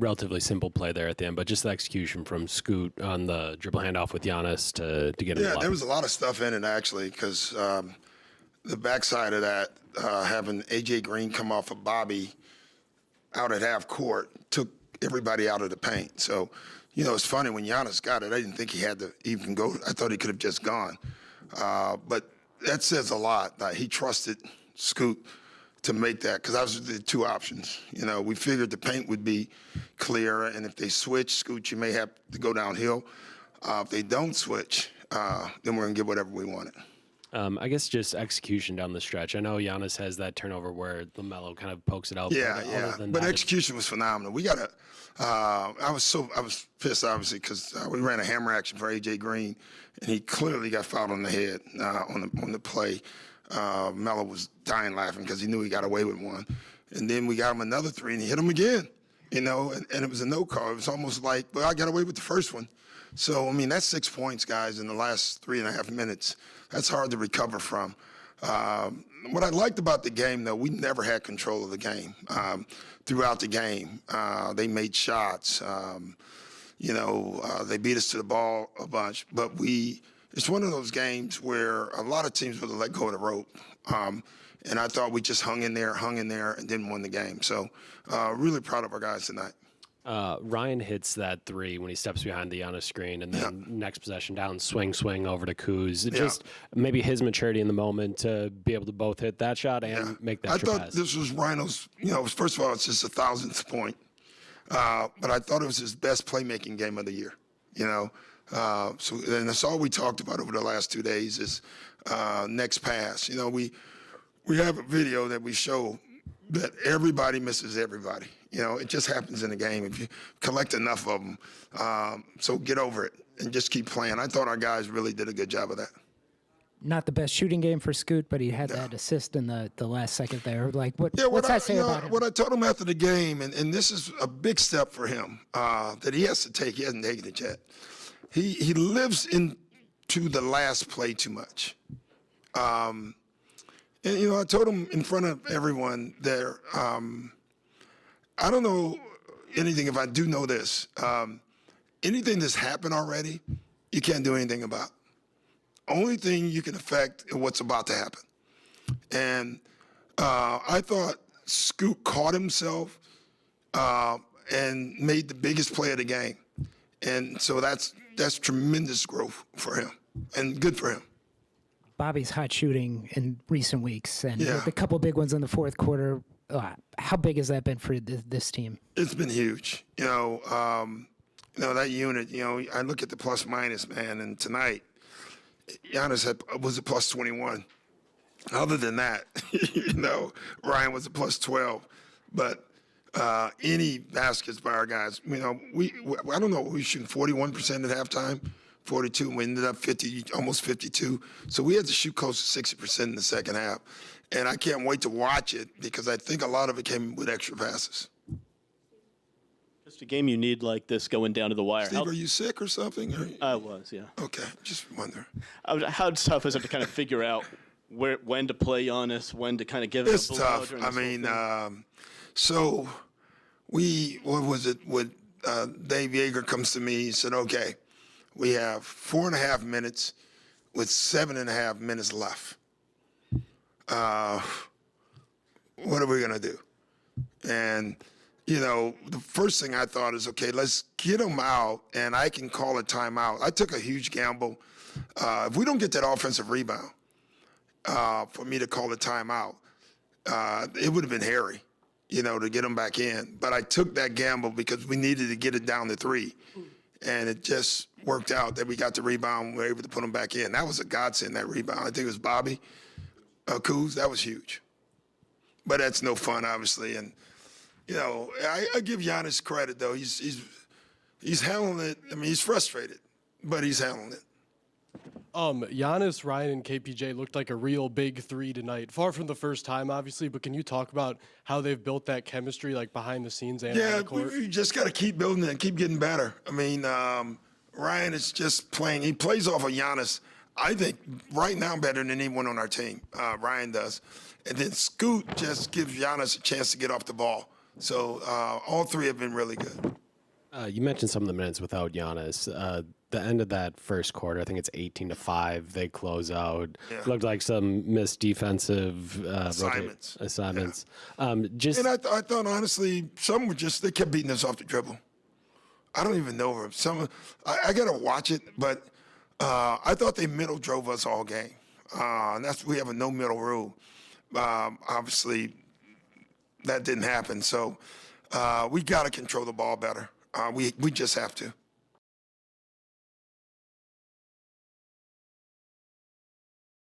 relatively simple play there at the end, but just the execution from Scoot on the dribble handoff with Giannis to get him. Yeah, there was a lot of stuff in it actually, because the backside of that, having A.J. Green come off of Bobby out at half court took everybody out of the paint. So, it's funny when Giannis got it, I didn't think he had to even go. I thought he could have just gone. But that says a lot. He trusted Scoot to make that, because that was the two options. We figured the paint would be clear, and if they switch, Scoot, you may have to go downhill. If they don't switch, then we're going to get whatever we wanted. I guess just execution down the stretch. I know Giannis has that turnover where LaMelo kind of pokes it out. Yeah. But execution was phenomenal. We got to. I was pissed obviously because we ran a hammer action for AJ Green, and he clearly got fouled on the head on the play. Melo was dying laughing because he knew he got away with one, and then we got him another three, and he hit him again. And it was a no call. It was almost like, well, I got away with the first one. So, that's 6 points, guys, in the last 3.5 minutes. That's hard to recover from. What I liked about the game, though, we never had control of the game. Throughout the game, they made shots. They beat us to the ball a bunch. But it's one of those games where a lot of teams would have let go of the rope. And I thought we just hung in there, and didn't win the game. So really proud of our guys tonight. Ryan hits that three when he steps behind the Giannis screen, and then next possession down, swing over to Kuz. Just maybe his maturity in the moment to be able to both hit that shot and make that extra pass. I thought this was Rhino's, first of all, it's his 1,000th point. But I thought it was his best playmaking game of the year, So and that's all we talked about over the last 2 days is next pass. We have a video that we show that everybody misses everybody. It just happens in the game if you collect enough of them. So get over it and just keep playing. I thought our guys really did a good job of that. Not the best shooting game for Scoot, but he had that assist in the last second there. What's that say about him? What I told him after the game, and this is a big step for him that he has to take. He hasn't taken it yet. He lives into the last play too much. And, I told him in front of everyone there, I don't know anything. If I do know this, anything that's happened already, you can't do anything about. Only thing you can affect is what's about to happen. And I thought Scoot caught himself and made the biggest play of the game. And so that's tremendous growth for him and good for him. Bobby's hot shooting in recent weeks, and with a couple big ones in the fourth quarter. How big has that been for this team? It's been huge. That unit. I look at the plus minus, man, and tonight, Giannis was a plus 21. Other than that, Ryan was a plus 12. But any baskets by our guys, I don't know, we shooting 41% at halftime. 42, we ended up 50, almost 52. So we had to shoot close to 60% in the second half. And I can't wait to watch it because I think a lot of it came with extra passes. Just a game you need like this going down to the wire. Steve, are you sick or something? I was, yeah. Okay, just wonder. How tough is it to kind of figure out when to play Giannis, when to kind of give it It's tough. I mean, so what was it? Dave Yeager comes to me and said, okay, we have 4.5 minutes with 7.5 minutes left. What are we going to do? And, the first thing I thought is, okay, let's get them out, and I can call a timeout. I took a huge gamble. If we don't get that offensive rebound for me to call a timeout, it would have been hairy, to get them back in. But I took that gamble because we needed to get it down to 3. And it just worked out that we got the rebound and we were able to put them back in. That was a godsend, that rebound. I think it was Bobby Kuz. That was huge. But that's no fun, obviously. And, I give Giannis credit, though. He's handling it. I mean, he's frustrated, but he's handling it. Giannis, Ryan, and KPJ looked like a real big three tonight. Far from the first time, obviously, but can you talk about how they've built that chemistry, like behind the scenes and on the court? We just got to keep building it and keep getting better. I mean, Ryan is just playing. He plays off of Giannis, I think, right now better than anyone on our team. Ryan does. And then Scoot just gives Giannis a chance to get off the ball. So all three have been really good. You mentioned some of the minutes without Giannis. The end of that first quarter, I think it's 18-5. They close out. Yeah. Looked like some missed defensive Assignments. Just And I thought, honestly, some were they kept beating us off the dribble. I don't even know some. I got to watch it, but I thought they middle drove us all game. And we have a no middle rule. Obviously, that didn't happen. So we got to control the ball better. We just have to.